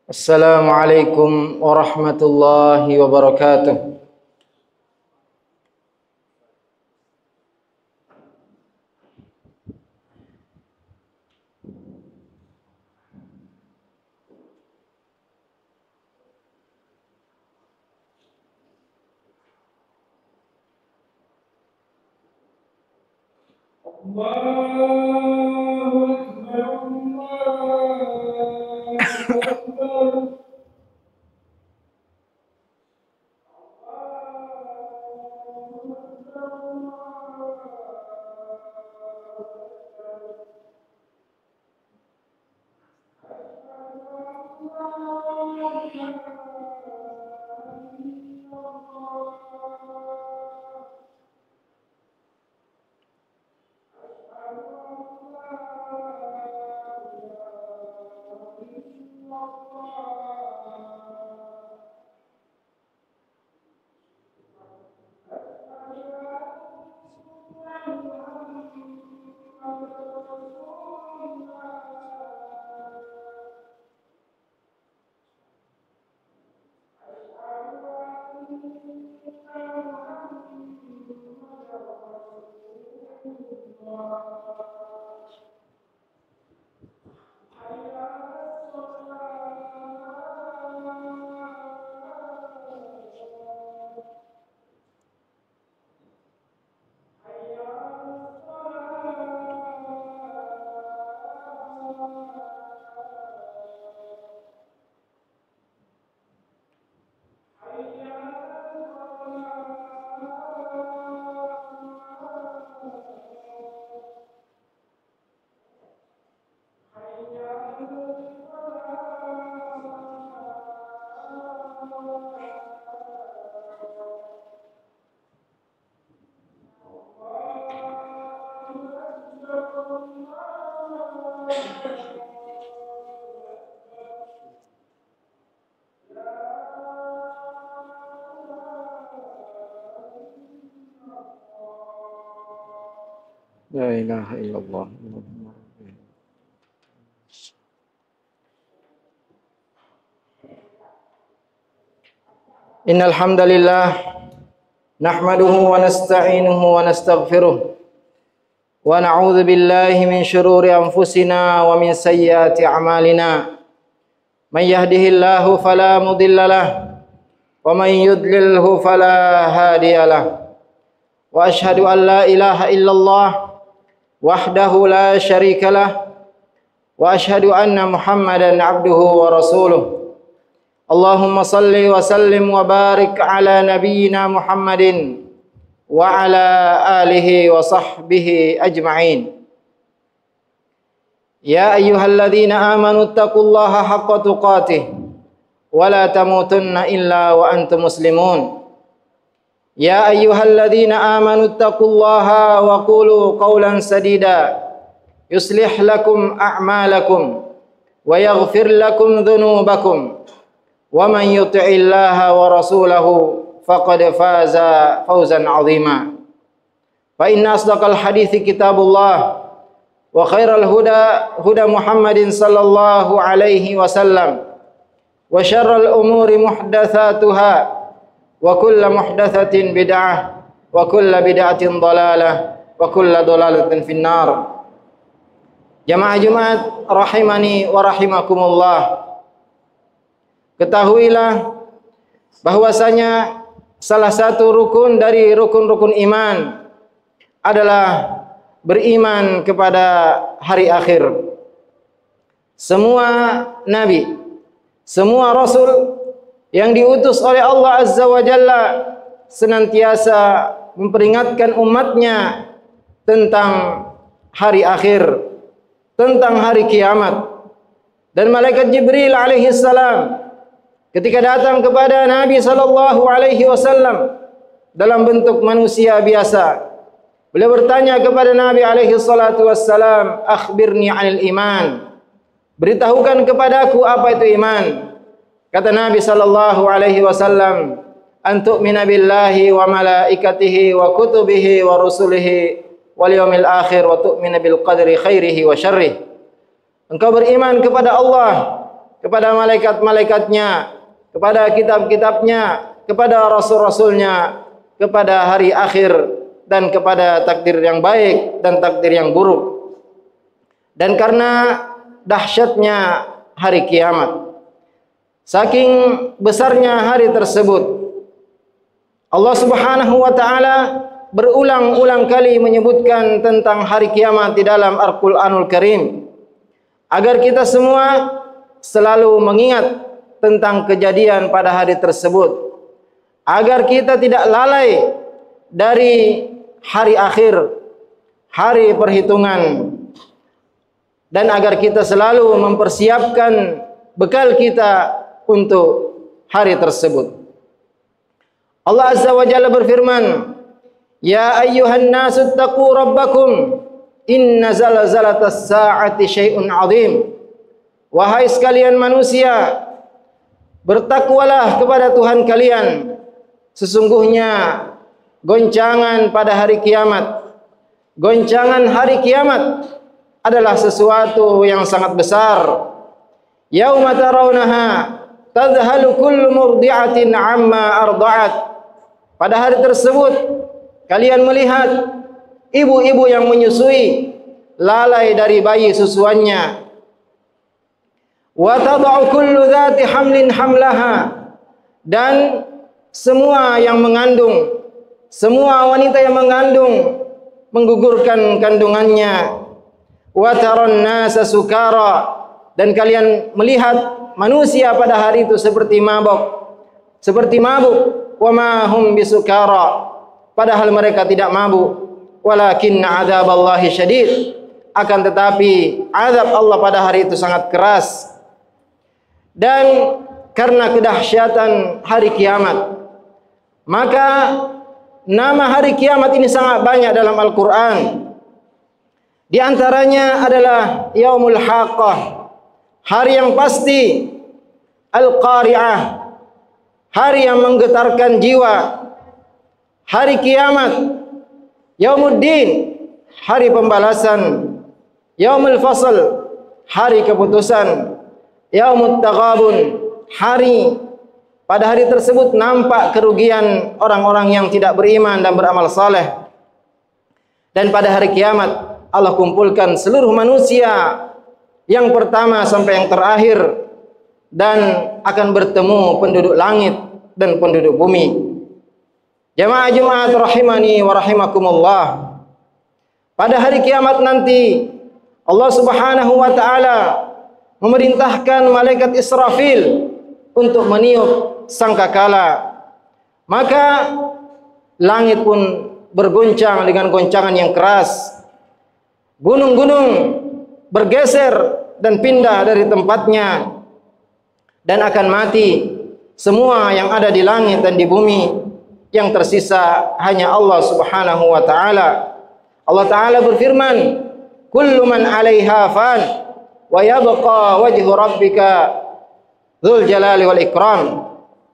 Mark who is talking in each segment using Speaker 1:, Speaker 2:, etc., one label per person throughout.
Speaker 1: Assalamualaikum warahmatullahi wabarakatuh. La ilaha illallah. Innal hamdalillah nahmaduhu wa nasta'inuhu wa nastaghfiruh wa na'udzu billahi min shururi anfusina wa min sayyiati a'malina. Man yahdihillahu fala mudhillalah wa man yudlilhu fala hadiyalah. Wa ashhadu an la ilaha illallah wahdahu la syarikalah wa ashhadu anna Muhammadan abduhu wa rasuluh. Allahumma salli wa sallim wa barik ala nabiyyina Muhammadin wa ala alihi wa sahbihi ajma'in. Ya ayyuhalladzina amanu taqullaha haqqa tuqatih wa la tamutunna illa wa antum muslimun. Ya ayyuhalladzina amanu taqullaha wa qulu qawlan sadida yuslih lakum a'malakum wa yaghfir lakum dhunubakum wa man yuti'illaha wa rasulahu faqad faza fawzan 'azima. Fa inna asdaqal hadithi kitabullah wa khairal huda Muhammadin sallallahu alaihi wasallam wa syarrul umuri muhdatsatuha wa kullu muhdatsatin bid'ah wa kullu bid'atin dhalalah wa kullu dhalalatin finnar. Jamaah Jumat rahimani wa rahimakumullah. Ketahuilah bahwasanya salah satu rukun dari rukun-rukun iman adalah beriman kepada hari akhir. Semua nabi, semua rasul yang diutus oleh Allah Azza wa Jalla senantiasa memperingatkan umatnya tentang hari akhir, tentang hari kiamat. Dan malaikat Jibril alaihi salam ketika datang kepada Nabi sallallahu alaihi wasallam dalam bentuk manusia biasa, beliau bertanya kepada Nabi alaihi salatu wassalam, "Akhbirni 'anil iman." Beritahukan kepadaku apa itu iman. Kata Nabi sallallahu alaihi wasallam, "An tu'mina billahi wa malaikatihi wa kutubihi wa rusulihi wal yaumil akhir wa tu'mina bil qadri khairihi wa syarrihi." Engkau beriman kepada Allah, kepada malaikat-malaikatnya, kepada kitab-kitabnya, kepada rasul-rasulnya, kepada hari akhir, dan kepada takdir yang baik dan takdir yang buruk. Dan karena dahsyatnya hari kiamat, saking besarnya hari tersebut, Allah Subhanahu wa taala berulang-ulang kali menyebutkan tentang hari kiamat di dalam Al-Qur'anul Karim, agar kita semua selalu mengingat tentang kejadian pada hari tersebut, agar kita tidak lalai dari hari akhir, hari perhitungan, dan agar kita selalu mempersiapkan bekal kita untuk hari tersebut. Allah Azza wa Jalla berfirman, "Ya ayyuhan nasu taqu rabbakum inna zalzalatas sa'ati syai'un 'adzim." Wahai sekalian manusia, bertakwalah kepada Tuhan kalian. Sesungguhnya goncangan pada hari kiamat, goncangan hari kiamat adalah sesuatu yang sangat besar. Yauma tarawunaha tadhhalu kullu murdi'atin 'amma arda'at. Pada hari tersebut kalian melihat ibu-ibu yang menyusui lalai dari bayi susuannya. Wa tad'u kullu dhati hamlin hamlaha. Dan semua yang mengandung, semua wanita yang mengandung menggugurkan kandungannya. Wa taran nasa sukara. Dan kalian melihat manusia pada hari itu seperti mabuk. Wa ma hum bisukara. Padahal mereka tidak mabuk. Walakinna adzaballahi syadid. Akan tetapi azab Allah pada hari itu sangat keras. Dan karena kedahsyatan hari kiamat, maka nama hari kiamat ini sangat banyak dalam Al-Quran. Di antaranya adalah Yaumul Haqqah, hari yang pasti, Al-Qari'ah, hari yang menggetarkan jiwa, hari kiamat, Yaumuddin, hari pembalasan, Yaumul Fasl, hari keputusan, Yaumut Taghabun, hari pada hari tersebut nampak kerugian orang-orang yang tidak beriman dan beramal saleh. Dan pada hari kiamat Allah kumpulkan seluruh manusia yang pertama sampai yang terakhir, dan akan bertemu penduduk langit dan penduduk bumi. Jamaah Jumat rahimani wa rahimakumullah. Pada hari kiamat nanti Allah Subhanahu wa taala memerintahkan malaikat Israfil untuk meniup sangkakala. Maka langit pun bergoncang dengan goncangan yang keras. Gunung-gunung bergeser dan pindah dari tempatnya, dan akan mati semua yang ada di langit dan di bumi. Yang tersisa hanya Allah Subhanahu wa taala. Allah taala berfirman, "Kullu man 'alaiha fan wa yabqa wajhu rabbika dzul jalali wal ikram."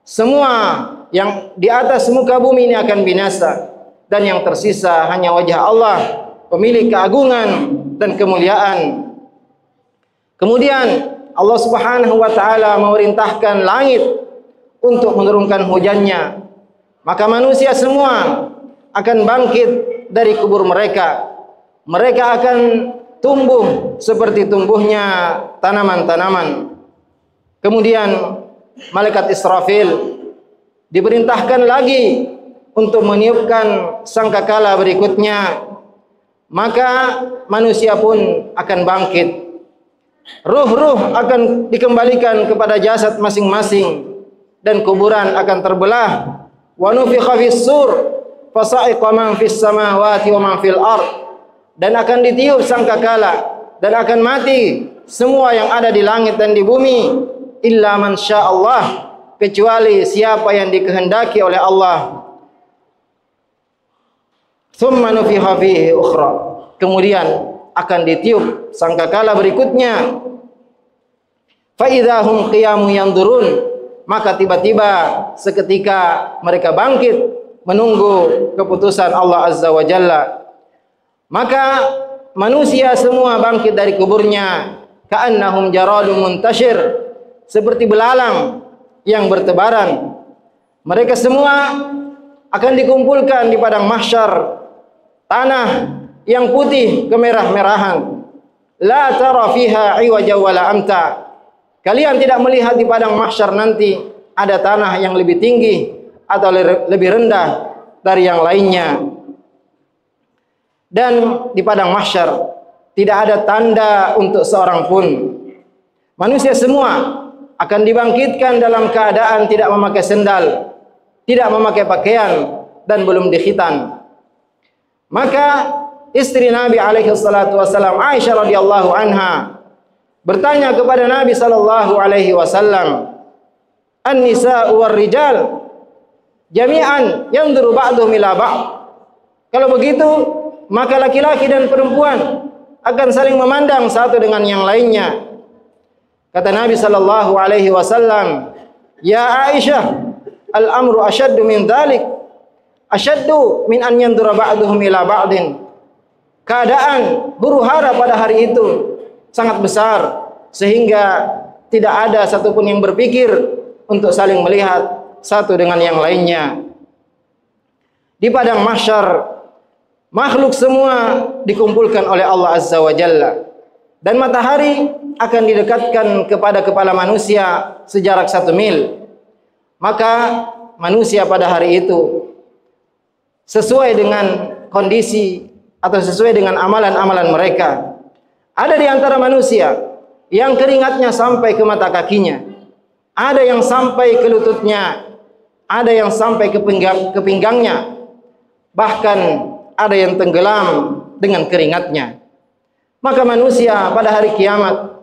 Speaker 1: Semua yang di atas muka bumi ini akan binasa, dan yang tersisa hanya wajah Allah, pemilik keagungan dan kemuliaan. Kemudian Allah Subhanahu wa taala memerintahkan langit untuk menurunkan hujannya. Maka manusia semua akan bangkit dari kubur mereka. Mereka akan tumbuh seperti tumbuhnya tanaman-tanaman. Kemudian malaikat Israfil diperintahkan lagi untuk meniupkan sangkakala berikutnya. Maka manusia pun akan bangkit. Ruh-ruh akan dikembalikan kepada jasad masing-masing, dan kuburan akan terbelah. Wa nufikha fis-sur fasa'iqa man fis samawati wa man fil ard. Dan akan ditiup sangkakala, dan akan mati semua yang ada di langit dan di bumi, illa man sya'allah, kecuali siapa yang dikehendaki oleh Allah. Tsumma nufikha fihi ukhra. Kemudian akan ditiup sangkakala berikutnya. Fa idzahum qiyamun yanzurun. Maka tiba-tiba seketika mereka bangkit menunggu keputusan Allah Azza wa Jalla. Maka manusia semua bangkit dari kuburnya, ka'annahum jaradun muntashir, seperti belalang yang bertebaran. Mereka semua akan dikumpulkan di padang mahsyar, tanah yang putih kemerah-merahan. La tara fiha iwaja wala amta. Kalian tidak melihat di padang mahsyar nanti ada tanah yang lebih tinggi atau lebih rendah dari yang lainnya. Dan di padang mahsyar tidak ada tanda untuk seorang pun. Manusia semua akan dibangkitkan dalam keadaan tidak memakai sendal, tidak memakai pakaian, dan belum dikhitan. Maka istri Nabi alaihi salatu wasallam, Aisyah radhiyallahu anha, bertanya kepada Nabi sallallahu alaihi wasallam, "An-nisa'u war-rijal jami'an yanzuru ba'dhum ila ba'd." Kalau begitu, maka laki-laki dan perempuan akan saling memandang satu dengan yang lainnya. Kata Nabi sallallahu alaihi wasallam, "Ya Aisyah, al-amru ashaddu min dhalik, ashaddu min an yanzura ba'dhum ila ba'din." Keadaan huru-hara pada hari itu sangat besar sehingga tidak ada satupun yang berpikir untuk saling melihat satu dengan yang lainnya. Di padang mahsyar makhluk semua dikumpulkan oleh Allah Azza wa Jalla, dan matahari akan didekatkan kepada kepala manusia sejarak 1 mil. Maka manusia pada hari itu sesuai dengan kondisi atau sesuai dengan amalan-amalan mereka. Ada di antara manusia yang keringatnya sampai ke mata kakinya, ada yang sampai ke lututnya, ada yang sampai ke pinggangnya, bahkan ada yang tenggelam dengan keringatnya. Maka manusia pada hari kiamat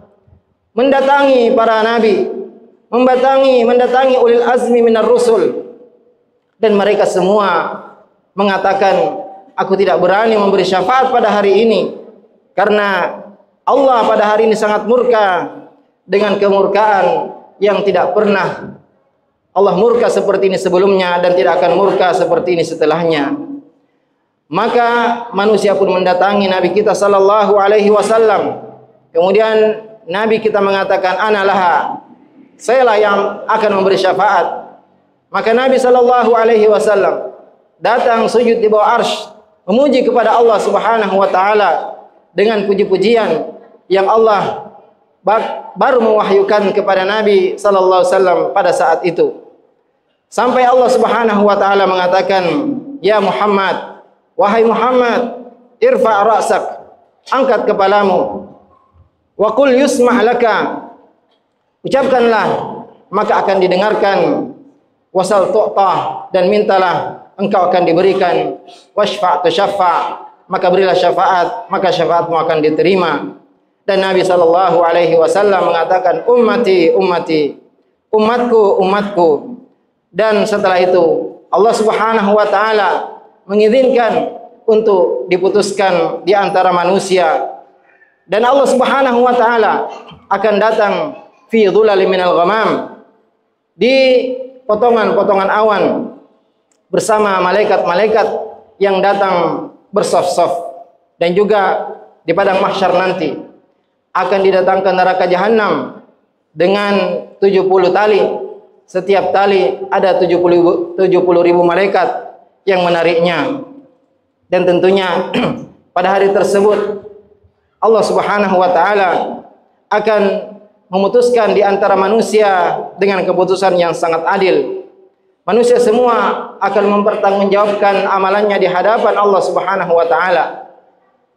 Speaker 1: mendatangi para nabi, mendatangi ulil azmi minar rusul, dan mereka semua mengatakan, "Aku tidak berani memberi syafaat pada hari ini karena Allah pada hari ini sangat murka dengan kemurkaan yang tidak pernah Allah murka seperti ini sebelumnya dan tidak akan murka seperti ini setelahnya." Maka manusia pun mendatangi Nabi kita sallallahu alaihi wasallam. Kemudian Nabi kita mengatakan, "Ana laha." Sayalah yang akan memberi syafaat. Maka Nabi sallallahu alaihi wasallam datang sujud di bawah arsy, memuji kepada Allah Subhanahu wa taala dengan puji-pujian yang Allah baru mewahyukan kepada Nabi sallallahu alaihi wasallam pada saat itu. Sampai Allah Subhanahu wa taala mengatakan, "Ya Muhammad, wahai Muhammad, irfa' ra'sak, angkat kepalamu, wa qul yusma' laka, ucapkanlah maka akan didengarkan, wasal tu'tah, dan mintalah engkau akan diberikan, washfa' tushaffa', maka berilah syafaat maka syafaatmu akan diterima." Dan Nabi sallallahu alaihi wasallam mengatakan, "Ummati, ummati, umatku, umatku." Dan setelah itu Allah Subhanahu wa taala mengizinkan untuk diputuskan di antara manusia, dan Allah Subhanahu wa taala akan datang fi dhulali minal ghamam, di potongan-potongan awan bersama malaikat-malaikat yang datang bersaf-saf. Dan juga di padang mahsyar nanti akan didatangkan neraka jahanam dengan 70 tali. Setiap tali ada 70.000 malaikat yang menariknya. Dan tentunya pada hari tersebut Allah Subhanahu wa taala akan memutuskan di antara manusia dengan keputusan yang sangat adil. Manusia semua akan mempertanggungjawabkan amalannya di hadapan Allah Subhanahu wa taala.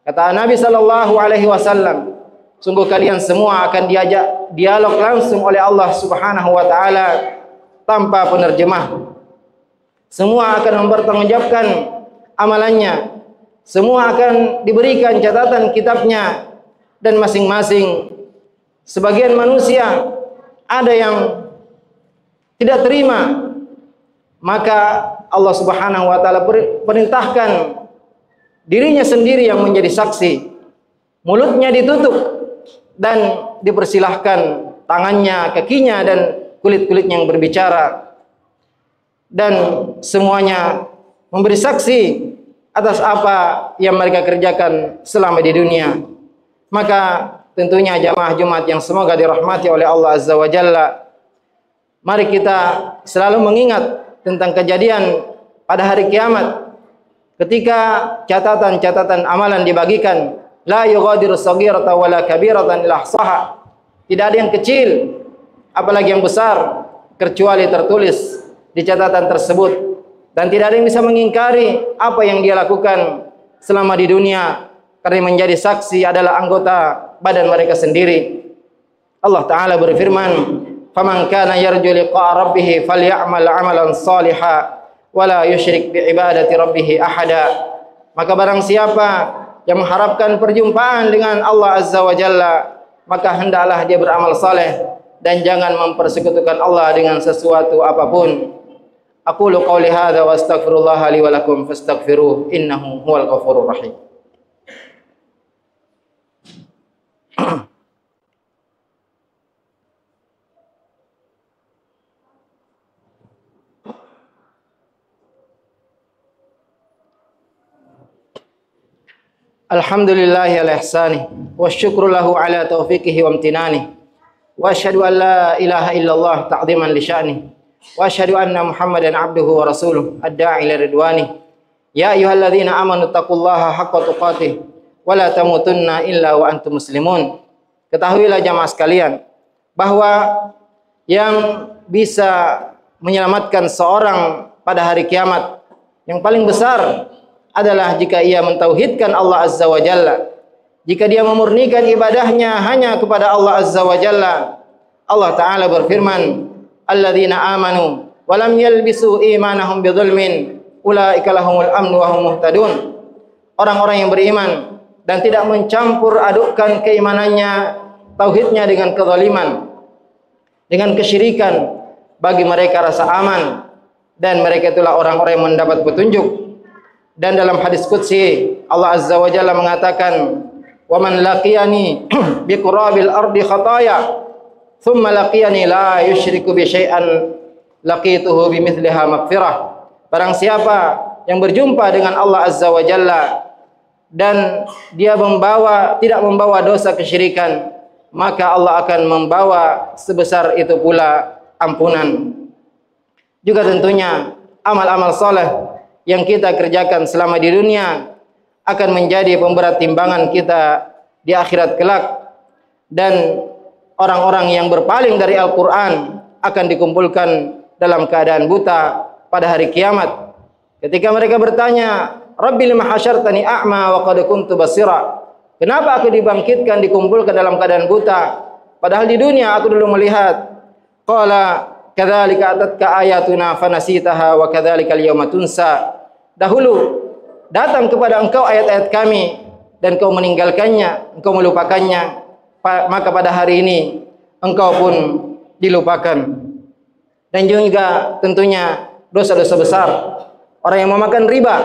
Speaker 1: Kata Nabi sallallahu alaihi wasallam, sungguh kalian semua akan diajak dialog langsung oleh Allah Subhanahu wa taala tanpa penerjemah. Semua akan mempertanggungjawabkan amalannya. Semua akan diberikan catatan kitabnya, dan masing-masing sebagian manusia ada yang tidak terima, maka Allah Subhanahu wa taala perintahkan dirinya sendiri yang menjadi saksi. Mulutnya ditutup dan dipersilahkan tangannya, kakinya, dan kulit-kulitnya yang berbicara, dan semuanya memberi saksi atas apa yang mereka kerjakan selama di dunia. Maka tentunya jamaah Jumat yang semoga dirahmati oleh Allah Azza wa Jalla, mari kita selalu mengingat tentang kejadian pada hari kiamat ketika catatan-catatan amalan dibagikan. La yughadiru saghiratan wala kabiratan illa ahsaha. Tidak ada yang kecil apalagi yang besar kecuali tertulis di catatan tersebut, dan tidak ada yang bisa mengingkari apa yang dia lakukan selama di dunia, karena menjadi saksi adalah anggota badan mereka sendiri. Allah Ta'ala berfirman, faman kana yarju liqa'a rabbih falyamal 'amalan shalihan wa la yusyrik bi ibadati rabbih ahada. Maka barang siapa yang mengharapkan perjumpaan dengan Allah Azza wa Jalla, maka hendaklah dia beramal saleh dan jangan mempersekutukan Allah dengan sesuatu apapun. Aqulu qawli hadza wa astaghfirullah li wa lakum fastaghfiruh innahu huwal ghafurur rahim. Alhamdulillahi ala ihsani wa syukru lahu ala taufiqihi wa amtinani wa asyhadu an la ilaha illallah ta'ziman li sya'ni wa asyhadu anna Muhammadan abduhu wa rasuluh ad-da'i ila ridwani. Ya ayyuhalladzina amanu taqullaha haqqa tuqatih wa la tamutunna illa wa antum muslimun. Ketahuilah jamaah sekalian bahwa yang bisa menyelamatkan seorang pada hari kiamat yang paling besar adalah jika ia mentauhidkan Allah Azza wa Jalla. Jika dia memurnikan ibadahnya hanya kepada Allah Azza wa Jalla. Allah Ta'ala berfirman, alladzina amanu wa lam yalbisu imanahum bidzulmin ulaika lahumul amnu wa hum muhtadun. Orang-orang yang beriman dan tidak mencampur adukkan keimanannya, tauhidnya dengan kezaliman, dengan kesyirikan, bagi mereka rasa aman, dan mereka itulah orang-orang yang mendapat petunjuk. Dan dalam hadis qudsi Allah Azza wa Jalla mengatakan, wa man laqiyani bi qurabil ardi khataya thumma laqiyani la yusyriku bi syai'an laqituhu bi mithliha maghfirah. Barang siapa yang berjumpa dengan Allah Azza wa Jalla dan dia tidak membawa dosa kesyirikan, maka Allah akan membawa sebesar itu pula ampunan. Juga tentunya amal-amal saleh yang kita kerjakan selama di dunia akan menjadi pemberat timbangan kita di akhirat kelak, dan orang-orang yang berpaling dari Al-Quran akan dikumpulkan dalam keadaan buta pada hari kiamat. Ketika mereka bertanya, Rabbi lima hasyartani a'ma wa qad kuntu basira. Kenapa aku dibangkitkan, dikumpulkan dalam keadaan buta, padahal di dunia aku dulu melihat. Qala kadzalika atatka ayatuna fanasitaha wa kadzalikal yauma tunsa. Dahulu datang kepada engkau ayat-ayat kami dan kau meninggalkannya, engkau melupakannya, maka pada hari ini engkau pun dilupakan. Dan juga tentunya dosa-dosa besar. Orang yang memakan riba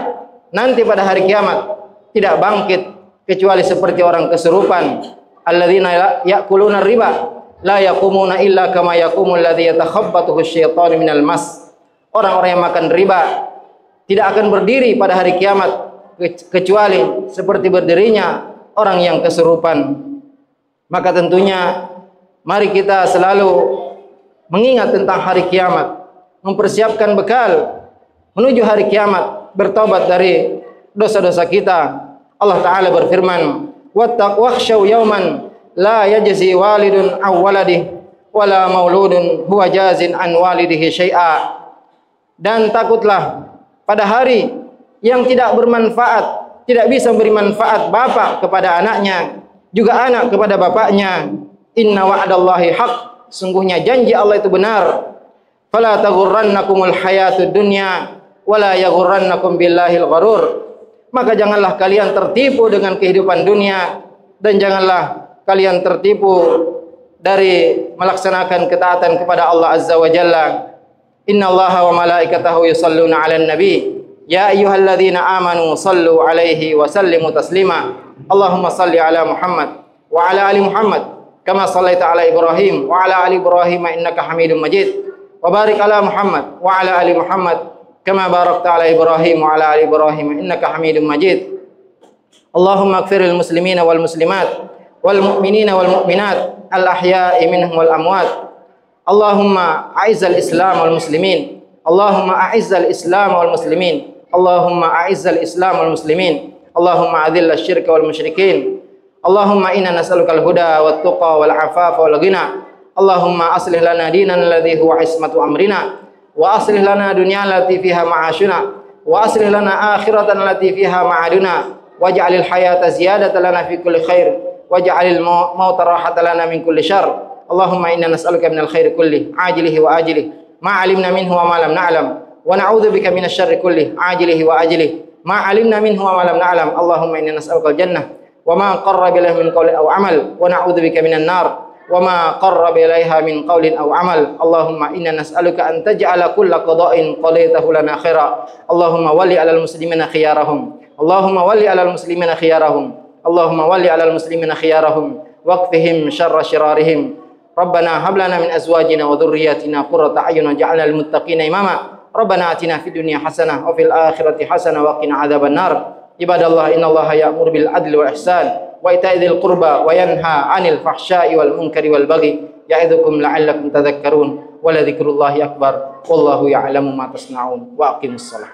Speaker 1: nanti pada hari kiamat tidak bangkit kecuali seperti orang kesurupan. Alladzina ya'kuluna riba la yaqumuna illa kama yaqumul ladzi yatakhabbathu asyaitanu minal mas. Orang-orang yang makan riba tidak akan berdiri pada hari kiamat kecuali seperti berdirinya orang yang kesurupan. Maka tentunya mari kita selalu mengingat tentang hari kiamat, mempersiapkan bekal menuju hari kiamat, bertobat dari dosa-dosa kita. Allah Ta'ala berfirman, wakhshaw yawman la yajzi walidun aw waladih wala mauludun huwa jazin an walidihi syai'a. Dan takutlah pada hari yang tidak bermanfaat, tidak bisa memberi manfaat bapak kepada anaknya, juga anak kepada bapaknya. Inna wa'dallahi haq, sungguhnya janji Allah itu benar. Fala taghurrannakumul hayatud dunya wala yaghurrannakum billahil gharur. Maka janganlah kalian tertipu dengan kehidupan dunia, dan janganlah kalian tertipu dari melaksanakan ketaatan kepada Allah Azza wa Jalla. Innallaha wa malaikatahu yusalluna 'alan nabi ya ayyuhalladzina amanu sallu 'alaihi wa sallimu taslima. Allahumma salli 'ala Muhammad wa 'ala ali Muhammad kama shallaita 'ala Ibrahim wa 'ala ali Ibrahim innaka Hamidum Majid. Wa barik 'ala Muhammad wa 'ala ali Muhammad kama barakta 'ala Ibrahim wa 'ala ali Ibrahim innaka Hamidum Majid. Allahumma ighfiril muslimina wal muslimat wal mu'minina wal mu'minat al ahya'i minhum wal amwat. Allahumma a'izzal Islam wal muslimin. Allahumma a'izzal Islam wal muslimin. Allahumma a'izzal Islam wal muslimin. Allahumma adhil asyirka wal musyrikin. Allahumma inna nas'alukal huda wat tuqa wal afafa wal ghina. Allahumma aslih lana dinana alladhi huwa ismatu amrina wa aslih lana dunyana allati fiha ma'ashuna wa aslih lana akhiratana allati fiha ma'aduna waj'alil hayata ziyadatan lana fi kulli khair waj'alil mauta rahatan lana min kulli syarr. Allahumma inna nas'aluka minal khairi kulli ajilihi wa ajilihi ma 'alimna minhu wa ma lam na'lam wa na'udzubika minasy syarri kulli ajilihi wa ajilihi ma 'alimna minhu wa ma lam na'lam. Allahumma inna nas'aluka al-jannah wa ma qarraba ilaiha min qawlin aw 'amal wa na'udzubika minan nar wa ma qarraba ilaiha min qawlin aw 'amal. Allahumma inna nas'aluka an taj'ala kulla qada'in qadaitahu lana khaira. Allahumma walli 'alal muslimina khiyarahum. Allahumma walli 'alal muslimina khiyarahum. Allahumma walli 'alal muslimina khiyarahum waqfihim syarra syirarihim. Rabbana hab lana min azwajina wa dhurriyyatina qurrata a'yun waj'alna lil muttaqina imama. Rabbana atina fid dunya hasanah wa fil akhirati hasanah wa qina adzaban nar. Ibadallah, innallaha ya'muru bil adli wal ihsan wa ita'i dzil qurba wa yanha 'anil fahsya'i wal munkari wal baghi ya'idzukum la'allakum tadhakkarun. Wa la dzikrullahi akbar wallahu ya'lamu ma tasna'un wa aqimus shalah.